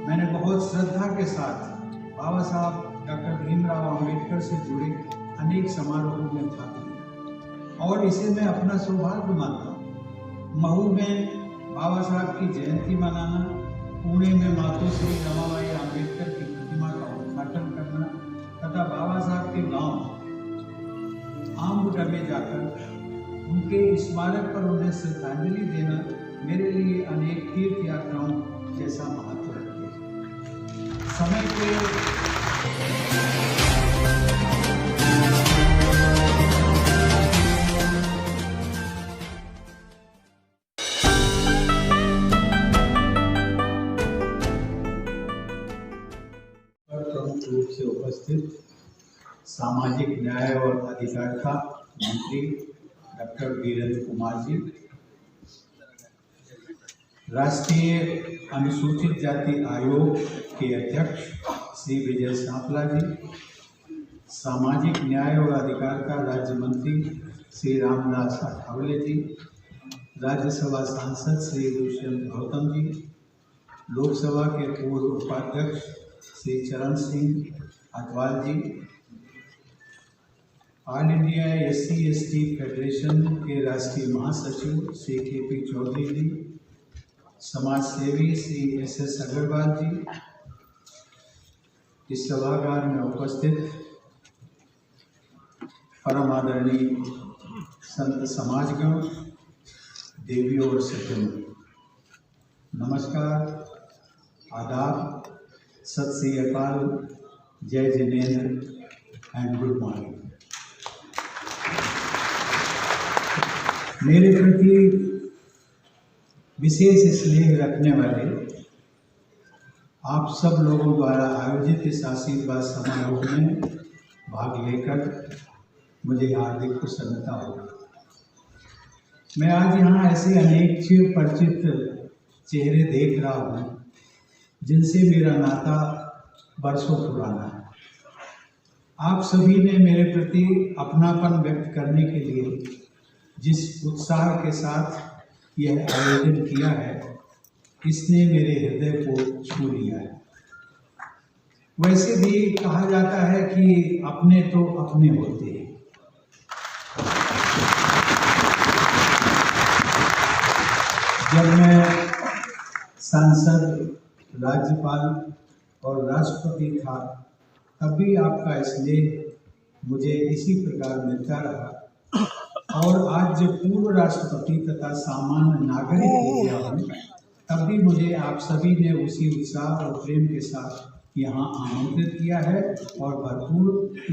मैंने बहुत श्रद्धा के साथ बाबा साहब डॉक्टर भीमराव अंबेडकर से जुड़े अनेक समारोहों में भाग लिया और इसे मैं अपना सौभाग्य मानता हूँ। महू में बाबा साहब की जयंती मनाना, पुणे में मातोश्री रमाबाई अंबेडकर की प्रतिमा का उद्घाटन करना तथा बाबा साहब के गांव आम्बगढ़ में जाकर उनके स्मारक पर उन्हें श्रद्धांजलि देना मेरे लिए अनेक तीर्थ यात्राओं जैसा महत्व रखते हैं। समय के प्रमुख रूप से उपस्थित सामाजिक न्याय और अधिकारिता मंत्री डॉक्टर वीरेंद्र कुमार जी, राष्ट्रीय अनुसूचित जाति आयोग के अध्यक्ष श्री विजय सांपला जी, सामाजिक न्याय और अधिकारिता राज्य मंत्री श्री रामदास अठावले जी, राज्यसभा सांसद श्री दुष्यंत गौतम जी, लोकसभा के पूर्व उपाध्यक्ष श्री चरण सिंह अटवाल जी, ऑल इंडिया SC/ST फेडरेशन के राष्ट्रीय महासचिव श्री KP चौधरी जी, समाज सेवी श्री SS अग्रवाल जी, इस सभागार में उपस्थित परम आदरणीय संत समाजगण, देवियों और सज्जनों, नमस्कार, आदाब, सत श्री अकाल, जय जिनेंद्र एंड गुड मॉर्निंग। मेरे प्रति विशेष स्नेह रखने वाले आप सब लोगों द्वारा आयोजित इस आशीर्वाद समारोह में भाग लेकर मुझे हार्दिक प्रसन्नता होगी। मैं आज यहाँ ऐसे अनेक चिर परिचित चेहरे देख रहा हूँ जिनसे मेरा नाता बरसों पुराना है। आप सभी ने मेरे प्रति अपनापन व्यक्त करने के लिए जिस उत्साह के साथ यह आयोजन किया है, इसने मेरे हृदय को छू लिया है। वैसे भी कहा जाता है कि अपने तो अपने होते हैं। जब मैं सांसद, राज्यपाल और राष्ट्रपति था, तब भी आपका स्नेह मुझे इसी प्रकार मिलता रहा और आज जब पूर्व राष्ट्रपति तथा सामान्य नागरिक हो गया हूँ, तब भी मुझे आप सभी ने उसी उत्साह और प्रेम के साथ यहाँ आमंत्रित किया है और भरपूर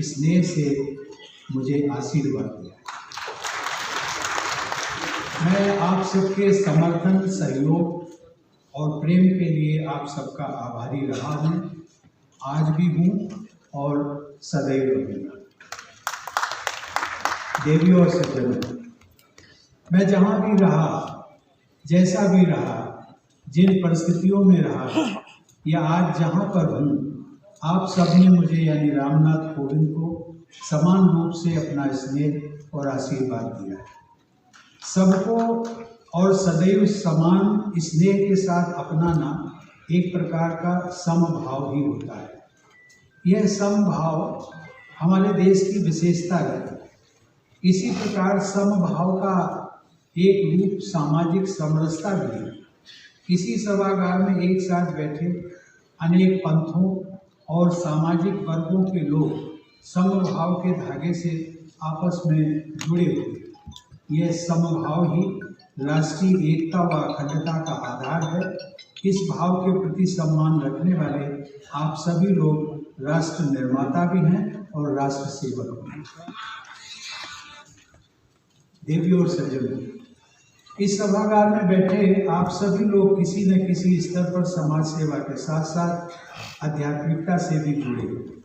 स्नेह से मुझे आशीर्वाद दिया है। मैं आप सबके समर्थन, सहयोग और प्रेम के लिए आप सबका आभारी रहा हूँ, आज भी हूँ और सदैव रहूँगा। देवी और सज्जनों, मैं जहाँ भी रहा, जैसा भी रहा, जिन परिस्थितियों में रहा या आज जहाँ पर हूँ, आप सबने मुझे यानी रामनाथ कोविंद को समान रूप से अपना स्नेह और आशीर्वाद दिया है। सबको और सदैव समान स्नेह के साथ अपनाना एक प्रकार का समभाव ही होता है। यह समभाव हमारे देश की विशेषता है। इसी प्रकार समभाव का एक रूप सामाजिक समरसता भी है। इसी सभागार में एक साथ बैठे अनेक पंथों और सामाजिक वर्गों के लोग समभाव के धागे से आपस में जुड़े हुए। यह समभाव ही राष्ट्रीय एकता व अखंडता का आधार है। इस भाव के प्रति सम्मान रखने वाले आप सभी लोग राष्ट्र निर्माता भी हैं और राष्ट्र सेवक भी हैं। देवी और सज्जनों, इस सभागार में बैठे आप सभी लोग किसी न किसी स्तर पर समाज सेवा के साथ साथ आध्यात्मिकता से भी जुड़े हैं।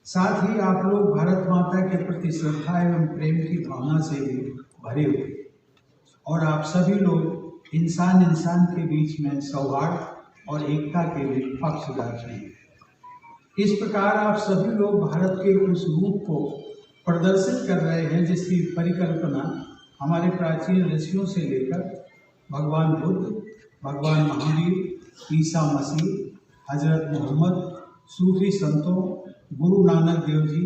साथ ही आप लोग भारत माता के प्रति श्रद्धा एवं प्रेम की भावना से भी भरे हुए और आप सभी लोग इंसान के बीच में सौहार्द और एकता के भी पक्षधर हैं। इस प्रकार आप सभी लोग भारत के उस रूप को प्रदर्शित कर रहे हैं जिसकी परिकल्पना हमारे प्राचीन ऋषियों से लेकर भगवान बुद्ध, भगवान महावीर, ईसा मसीह, हजरत मोहम्मद, सूफी संतों, गुरु नानक देव जी,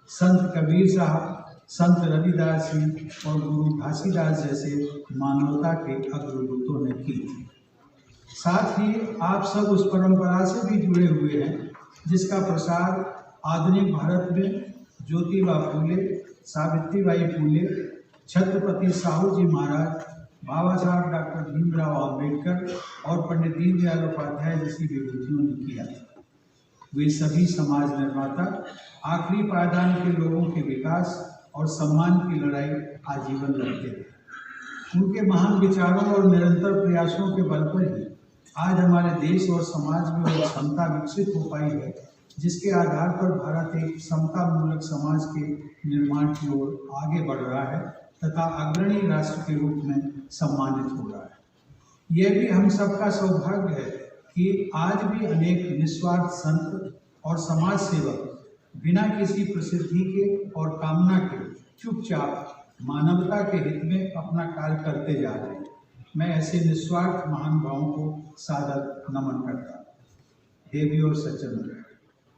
संत कबीर साहब, संत रविदास जी और गुरु घासीदास जैसे मानवता के अग्रदूतों ने की थी। साथ ही आप सब उस परंपरा से भी जुड़े हुए हैं जिसका प्रसार आधुनिक भारत में ज्योतिबा फूले, सावित्रीबाई फूले, छत्रपति साहू जी महाराज, बाबा साहब डॉक्टर भीमराव अम्बेडकर और पंडित दीनदयाल उपाध्याय जैसी विभूतियों ने किया था। वे सभी समाज निर्माता आखिरी पायदान के लोगों के विकास और सम्मान की लड़ाई आजीवन लड़ते थे। उनके महान विचारों और निरंतर प्रयासों के बल पर ही आज हमारे देश और समाज में वो क्षमता विकसित हो पाई है जिसके आधार पर भारत एक समता मूलक समाज के निर्माण की ओर आगे बढ़ रहा है तथा अग्रणी राष्ट्र के रूप में सम्मानित हो रहा है। यह भी हम सबका सौभाग्य है कि आज भी अनेक निस्वार्थ संत और समाज सेवक बिना किसी प्रसिद्धि के और कामना के चुपचाप मानवता के हित में अपना कार्य करते जा रहे हैं। मैं ऐसे निस्वार्थ महान भावों को सादर नमन करता हूँ। देवी और सज्जनों,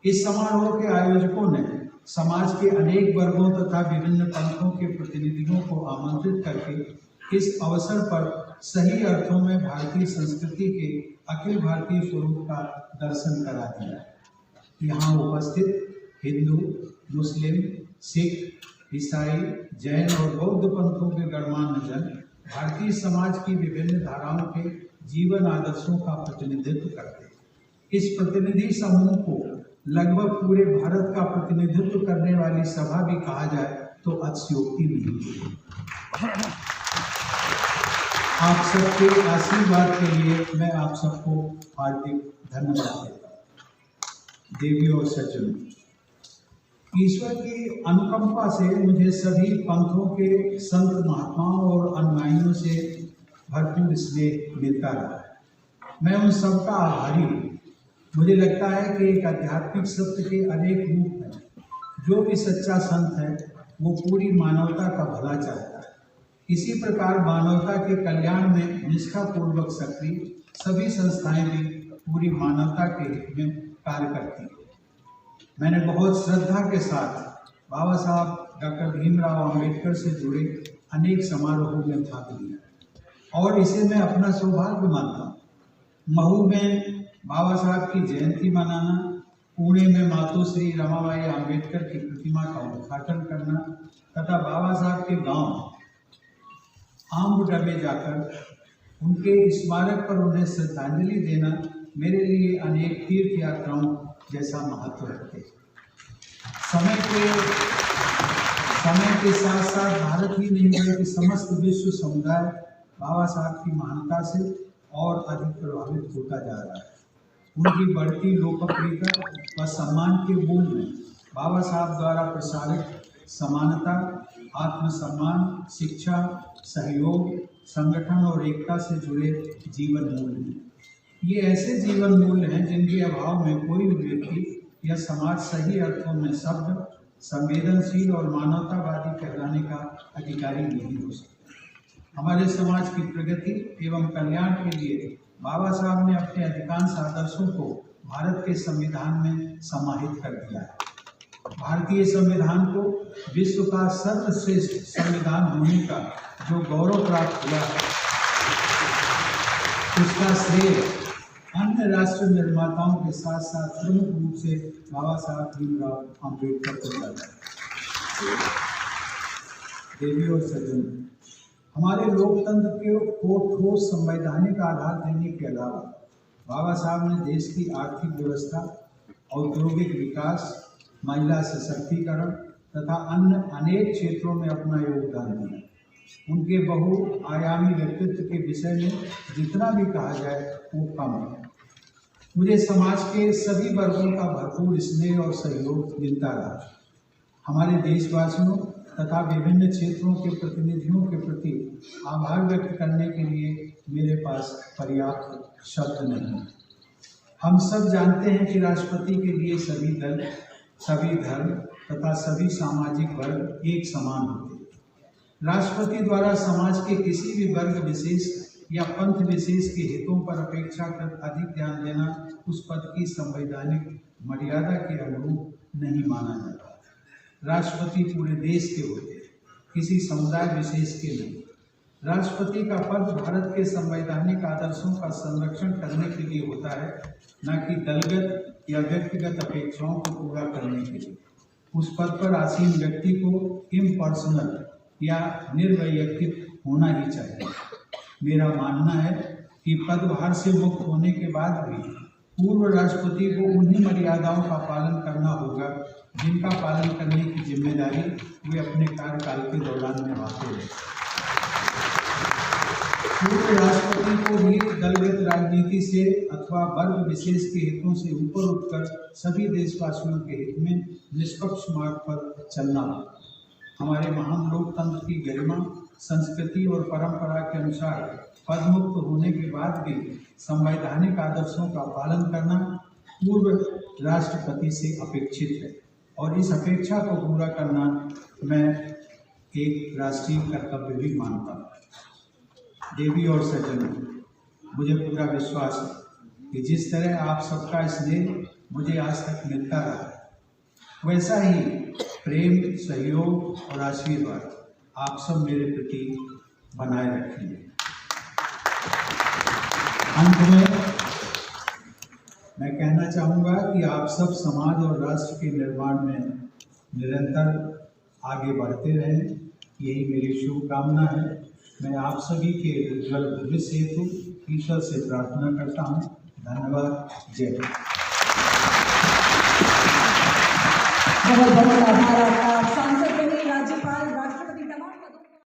इस समारोह के आयोजकों ने समाज के अनेक वर्गों तथा विभिन्न पंथों के प्रतिनिधियों को आमंत्रित करके इस अवसर पर सही अर्थों में भारतीय संस्कृति के अखिल भारतीय स्वरूप का दर्शन करा दिया है। यहाँ उपस्थित हिंदू, मुस्लिम, सिख, ईसाई, जैन और बौद्ध पंथों के गणमान्य जन भारतीय समाज की विभिन्न धाराओं के जीवन आदर्शों का प्रतिनिधित्व करते हैं। इस प्रतिनिधि समूह को लगभग पूरे भारत का प्रतिनिधित्व करने वाली सभा भी कहा जाए तो अतिशयोक्ति नहीं है। आप सबके आशीर्वाद के लिए मैं आप सबको हार्दिक धन्यवाद देता हूँ। देवी और सज्जनों, ईश्वर की अनुकंपा से मुझे सभी पंथों के संत महात्माओं और अनुयायियों से भरपूर स्नेह मिलता रहा है। मैं उन सबका आभारी हूँ। मुझे लगता है कि एक आध्यात्मिक सत्य के अनेक रूप हैं। जो भी सच्चा संत है वो पूरी मानवता का भला चाहता है। इसी प्रकार मानवता के कल्याण में निष्ठापूर्वक सक्रिय सभी संस्थाएं भी पूरी मानवता के हित में कार्य करती हैं। मैंने बहुत श्रद्धा के साथ बाबा साहब डॉक्टर भीमराव अम्बेडकर से जुड़े अनेक समारोहों में भाग लिया और इसे मैं अपना सौभाग्य मानता हूँ। महू में बाबा साहब की जयंती मनाना, पुणे में मातोश्री रमाबाई अम्बेडकर की प्रतिमा का उद्घाटन करना तथा बाबा साहब के गांव आम्बडा में जाकर उनके स्मारक पर उन्हें श्रद्धांजलि देना मेरे लिए अनेक तीर्थ यात्राओं जैसा महत्व रखते। समय के साथ साथ भारत ही नहीं बल्कि समस्त विश्व समुदाय बाबा साहब की महानता से और अधिक प्रभावित होता जा रहा है। उनकी बढ़ती लोकप्रियता व सम्मान के मूल में बाबा साहब द्वारा प्रसारित समानता, आत्मसम्मान, शिक्षा, सहयोग, संगठन और एकता से जुड़े जीवन मूल्य हैं। ये ऐसे जीवन मूल्य हैं जिनके अभाव में कोई भी व्यक्ति या समाज सही अर्थों में सभ्य, संवेदनशील और मानवतावादी कहलाने का अधिकारी नहीं हो सकता। हमारे समाज की प्रगति एवं कल्याण के लिए बाबा साहब ने अपने अधिकांश आदर्शों को भारत के संविधान में समाहित कर दिया है। भारतीय संविधान को विश्व का सर्वश्रेष्ठ संविधान होने का जो गौरव प्राप्त हुआ है उसका श्रेय अन्य राष्ट्र निर्माताओं के साथ साथ प्रमुख रूप से बाबा साहब भीमराव अम्बेडकर को जाता है। देवी और सज्जन, हमारे लोकतंत्र को ठोस संवैधानिक आधार देने के अलावा बाबा साहब ने देश की आर्थिक व्यवस्था, औद्योगिक विकास, महिला सशक्तिकरण तथा अन्य अनेक क्षेत्रों में अपना योगदान दिया। उनके बहुआयामी व्यक्तित्व के विषय में जितना भी कहा जाए वो कम है। मुझे समाज के सभी वर्गों का भरपूर स्नेह और सहयोग मिलता रहा। हमारे देशवासियों तथा विभिन्न क्षेत्रों के प्रतिनिधियों के प्रति आभार व्यक्त करने के लिए मेरे पास पर्याप्त शब्द नहीं। हम सब जानते हैं कि राष्ट्रपति के लिए सभी दल, सभी धर्म तथा सभी सामाजिक वर्ग एक समान होते हैं। राष्ट्रपति द्वारा समाज के किसी भी वर्ग विशेष या पंथ विशेष के हितों पर अपेक्षाकृत अधिक ध्यान देना उस पद की संवैधानिक मर्यादा के अनुरूप नहीं माना जाता। राष्ट्रपति पूरे देश के होते हैं, किसी समुदाय विशेष के नहीं। राष्ट्रपति का पद भारत के संवैधानिक आदर्शों का संरक्षण करने के लिए होता है, न कि दलगत या व्यक्तिगत अपेक्षाओं को पूरा करने के लिए। उस पद पर आसीन व्यक्ति को इम्पर्सनल या निर्वैयक्तिक होना ही चाहिए। मेरा मानना है कि पदभार से मुक्त होने के बाद भी पूर्व राष्ट्रपति को उन्हीं मर्यादाओं का पालन करना होगा जिनका पालन करने की जिम्मेदारी वे अपने कार्यकाल के दौरान निभाते रहे। पूर्व राष्ट्रपति को भी दलगत राजनीति से अथवा वर्ग विशेष के हितों से ऊपर उठकर सभी देशवासियों के हित में निष्पक्ष मार्ग पर चलना होगा। हमारे महान लोकतंत्र की गरिमा, संस्कृति और परंपरा के अनुसार पदमुक्त होने के बाद भी संवैधानिक आदर्शों का पालन करना पूर्व राष्ट्रपति से अपेक्षित है और इस अपेक्षा को पूरा करना मैं एक राष्ट्रीय कर्तव्य भी मानता हूँ। देवी और सज्जनों, मुझे पूरा विश्वास है कि जिस तरह आप सबका स्नेह मुझे आज तक मिलता रहा, वैसा ही प्रेम, सहयोग और आशीर्वाद आप सब मेरे प्रति बनाए रखेंगे। अंत में मैं कहना चाहूँगा कि आप सब समाज और राष्ट्र के निर्माण में निरंतर आगे बढ़ते रहें, यही मेरी शुभकामना है। मैं आप सभी के उज्ज्वल भविष्य हेतु ईश्वर से प्रार्थना करता हूँ। धन्यवाद। जय हिंद। बहुत बहुत आभार आपका।